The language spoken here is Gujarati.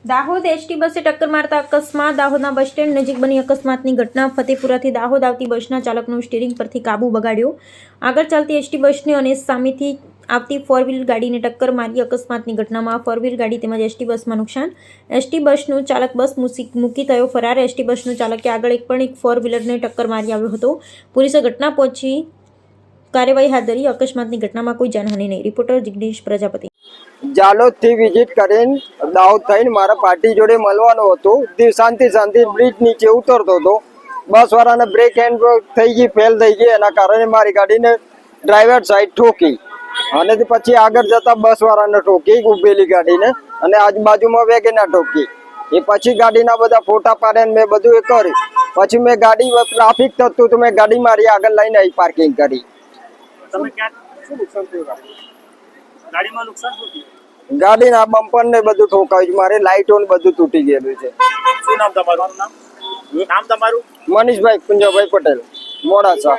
દાહોદ એસટી બસે ટક્કર મારતા અકસ્માત. દાહોદના બસ સ્ટેન્ડ નજીક બની અકસ્માતની ઘટના. ફતેપુરાથી દાહોદ આવતી બસના ચાલકનું સ્ટીરિંગ પરથી કાબુ બગાડ્યો. આગળ ચાલતી એસટી બસને અને સામેથી આવતી ફોર વ્હીલ ગાડીને ટક્કર મારી. અકસ્માતની ઘટનામાં ફોર વ્હીલ ગાડી તેમજ એસટી બસમાં નુકસાન. એસટી બસનો ચાલક બસ મૂકી થયો ફરાર. એસટી બસનો ચાલકે આગળ એક ફોર વ્હીલરને ટક્કર મારી આવ્યો હતો. પોલીસે ઘટના પહોંચી કાર્યવાહી હાથ ધરી. અકસ્માતની ઘટનામાં કોઈ જાનહાનિ નહીં. રિપોર્ટર જિગ્નેશ પ્રજાપતિ. જાલોદ થી વિઝિટ કરીને દાહોદ થઈને મારા પાર્ટી જોડે મળવાનું હતું. શાંતિ બ્રિજ નીચે ઉતરતો હતો. બસ વાળાને બ્રેક હેન્ડ થઈ ગઈ, ફેલ થઈ ગઈ. એના કારણે મારી ગાડીને ડ્રાઈવર સાઈડ ઠોકી અને પછી આગળ જતા બસ વાળાને ઠોકી, ઉભેલી ગાડીને, અને આજુબાજુમાં વેગેના ઠોકી. એ પછી ગાડીના બધા ફોટા પાડ્યા, મેં બધું એ કર્યું. પછી મેં ગાડી ટ્રાફિક થતું તો મેં ગાડી મારી આગળ લઈને અહીં પાર્કિંગ કરી. ગાડીના બમ્પર ને બધું ઠોકાયું. મારે લાઈટો ને બધું તૂટી ગયેલું છે. શું નામ તમારું? નામ તમારું? મનીષભાઈ કુંજાભાઈ પટેલ, મોડાસા.